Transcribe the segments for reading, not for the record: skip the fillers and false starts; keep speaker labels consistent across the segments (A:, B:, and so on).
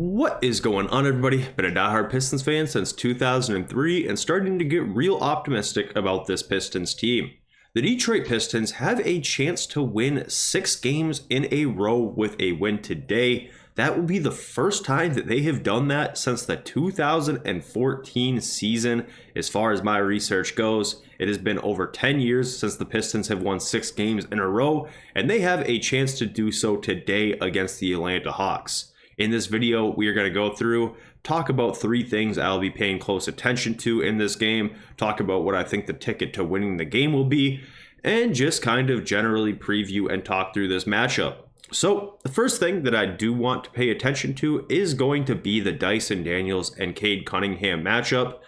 A: What is going on, everybody? Been a diehard Pistons fan since 2003 and starting to get real optimistic about this Pistons team. The Detroit Pistons have a chance to win 6 games in a row with a win today. That will be the first time that they have done that since the 2014 season. As far as my research goes, it has been over 10 years since the Pistons have won 6 games in a row, and they have a chance to do so today against the Atlanta Hawks. In this video, we are going to go through, talk about 3 things I'll be paying close attention to in this game, talk about what I think the ticket to winning the game will be, and just kind of generally preview and talk through this matchup. So the first thing that I do want to pay attention to is going to be the Dyson Daniels and Cade Cunningham matchup.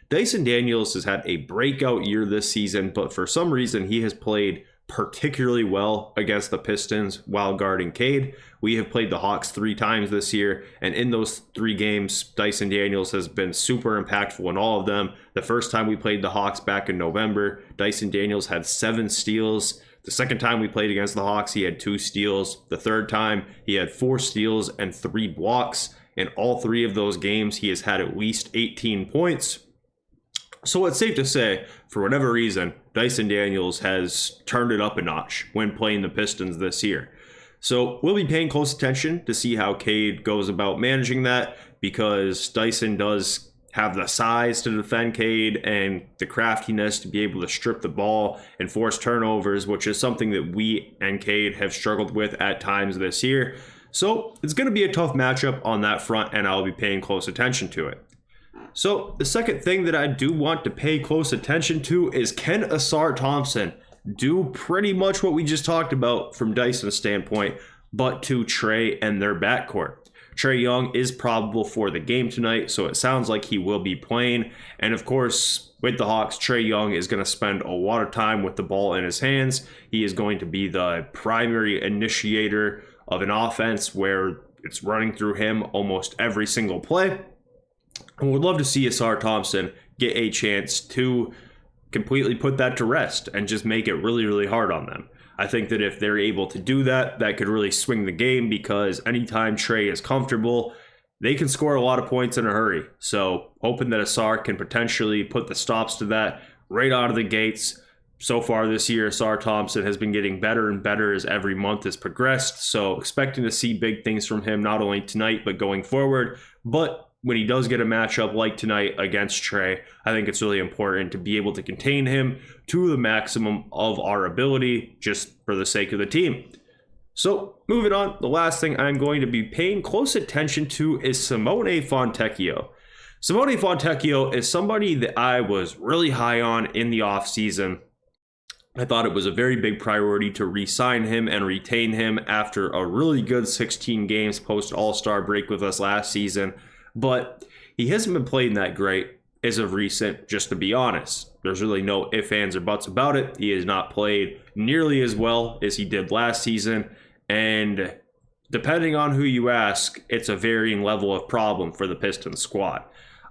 A: Dyson Daniels has had a breakout year this season, but for some reason he has played particularly well against the Pistons while guarding Cade. We have played the Hawks 3 times this year, and in those 3 games, Dyson Daniels has been super impactful in all of them. The first time we played the Hawks back in November, Dyson Daniels had 7 steals. The second time we played against the Hawks, he had 2 steals. The third time, he had 4 steals and 3 blocks. In all 3 of those games, he has had at least 18 points. So it's safe to say, for whatever reason, Dyson Daniels has turned it up a notch when playing the Pistons this year. So we'll be paying close attention to see how Cade goes about managing that, because Dyson does have the size to defend Cade and the craftiness to be able to strip the ball and force turnovers, which is something that we and Cade have struggled with at times this year. So it's going to be a tough matchup on that front, and I'll be paying close attention to it. So the second thing that I do want to pay close attention to is, can Ausar Thompson do pretty much what we just talked about from Dyson's standpoint, but to Trae and their backcourt? Trae Young is probable for the game tonight, so it sounds like he will be playing. And of course, with the Hawks, Trae Young is going to spend a lot of time with the ball in his hands. He is going to be the primary initiator of an offense where it's running through him almost every single play. And would love to see Ausar Thompson get a chance to completely put that to rest and just make it really, really hard on them. I think that if they're able to do that, that could really swing the game, because anytime Trae is comfortable, they can score a lot of points in a hurry. So hoping that Ausar can potentially put the stops to that right out of the gates. So far this year, Ausar Thompson has been getting better and better as every month has progressed. So expecting to see big things from him, not only tonight, but going forward. But when he does get a matchup like tonight against Trae, I think it's really important to be able to contain him to the maximum of our ability, just for the sake of the team. So moving on, the last thing I'm going to be paying close attention to is Simone Fontecchio. Simone Fontecchio is somebody that I was really high on in the offseason. I thought it was a very big priority to re-sign him and retain him after a really good 16 games post All-Star break with us last season. But he hasn't been playing that great as of recent, just to be honest. There's really no ifs, ands, or buts about it. He has not played nearly as well as he did last season. And depending on who you ask, it's a varying level of problem for the Pistons squad.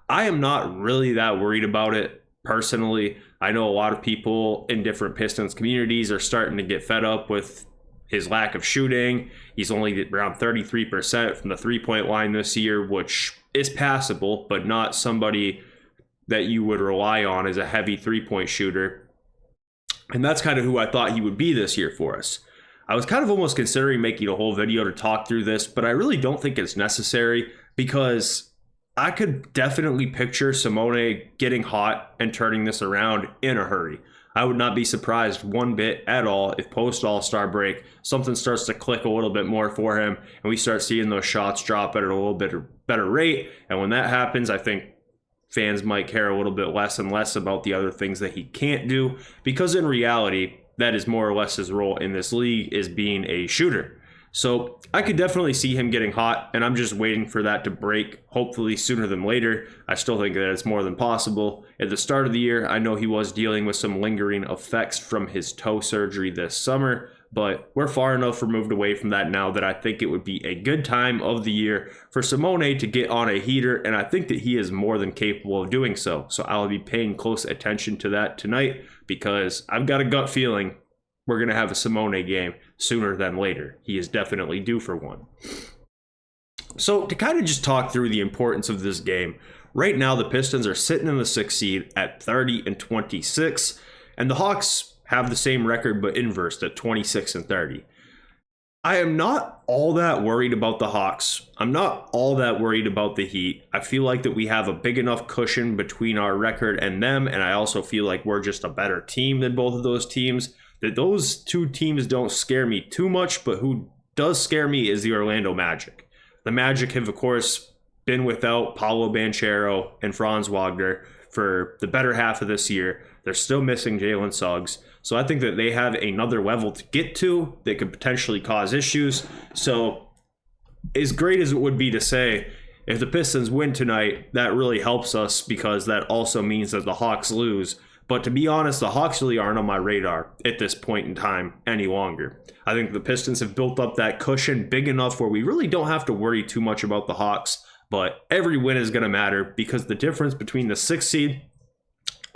A: I am not really that worried about it personally. I know a lot of people in different Pistons communities are starting to get fed up with his lack of shooting. He's only around 33% from the 3-point line this year, which is passable, but not somebody that you would rely on as a heavy 3-point shooter. And that's kind of who I thought he would be this year for us. I was kind of almost considering making a whole video to talk through this, but I really don't think it's necessary, because I could definitely picture Simone getting hot and turning this around in a hurry. I would not be surprised one bit at all if post All-Star break something starts to click a little bit more for him and we start seeing those shots drop at a little bit better rate. And when that happens, I think fans might care a little bit less and less about the other things that he can't do, because in reality, that is more or less his role in this league, is being a shooter. So I could definitely see him getting hot, and I'm just waiting for that to break, hopefully sooner than later. I still think that it's more than possible. At the start of the year, I know he was dealing with some lingering effects from his toe surgery this summer, but we're far enough removed away from that now that I think it would be a good time of the year for Simone to get on a heater, and I think that he is more than capable of doing so. So I'll be paying close attention to that tonight, because I've got a gut feeling we're going to have a Simone game sooner than later. He is definitely due for one. So to kind of just talk through the importance of this game, right now the Pistons are sitting in the 6th seed at 30-26, and the Hawks have the same record but inversed at 26-30. I am not all that worried about the Hawks. I'm not all that worried about the Heat. I feel like that we have a big enough cushion between our record and them, and I also feel like we're just a better team than both of those teams. That those two teams don't scare me too much, but who does scare me is the Orlando Magic. The Magic have, of course, been without Paolo Banchero and Franz Wagner for the better half of this year. They're still missing Jalen Suggs. So I think that they have another level to get to that could potentially cause issues. So as great as it would be to say, if the Pistons win tonight, that really helps us because that also means that the Hawks lose. But to be honest, the Hawks really aren't on my radar at this point in time any longer. I think the Pistons have built up that cushion big enough where we really don't have to worry too much about the Hawks. But every win is going to matter because the difference between the 6th seed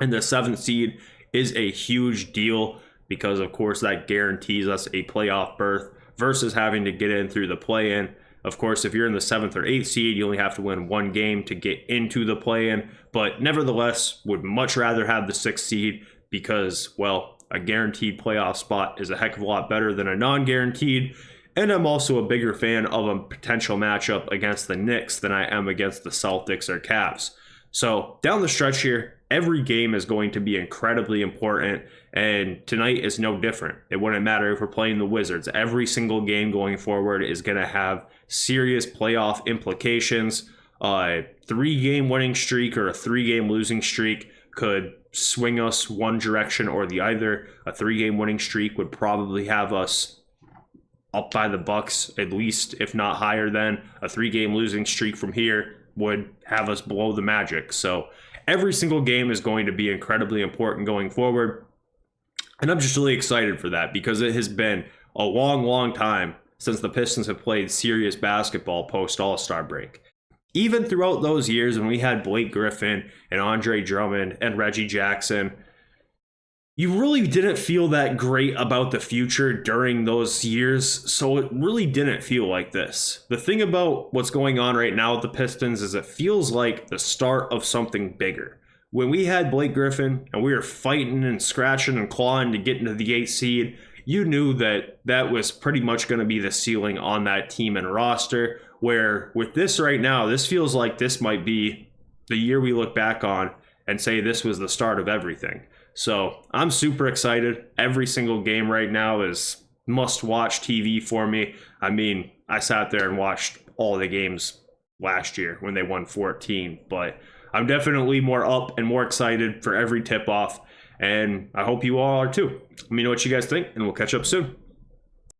A: and the 7th seed is a huge deal because, of course, that guarantees us a playoff berth versus having to get in through the play-in. Of course, if you're in the 7th or 8th seed, you only have to win one game to get into the play-in. But nevertheless, would much rather have the 6th seed because, well, a guaranteed playoff spot is a heck of a lot better than a non-guaranteed. And I'm also a bigger fan of a potential matchup against the Knicks than I am against the Celtics or Cavs. So down the stretch here, every game is going to be incredibly important, and tonight is no different. It wouldn't matter if we're playing the Wizards. Every single game going forward is going to have serious playoff implications. A 3-game winning streak or a 3-game losing streak could swing us one direction or the other. A 3-game winning streak would probably have us up by the Bucks, at least, if not higher than. A 3-game losing streak from here would have us below the Magic. So every single game is going to be incredibly important going forward. And I'm just really excited for that because it has been a long, long time since the Pistons have played serious basketball post All-Star break. Even throughout those years when we had Blake Griffin and Andre Drummond and Reggie Jackson, you really didn't feel that great about the future during those years, so it really didn't feel like this. The thing about what's going on right now with the Pistons is it feels like the start of something bigger. When we had Blake Griffin and we were fighting and scratching and clawing to get into the 8th seed, you knew that that was pretty much going to be the ceiling on that team and roster, where with this right now, this feels like this might be the year we look back on and say this was the start of everything. So I'm super excited. Every single game right now is must-watch TV for me. I mean, I sat there and watched all the games last year when they won 14, but I'm definitely more up and more excited for every tip-off, and I hope you all are too. Let me know what you guys think, and we'll catch up soon.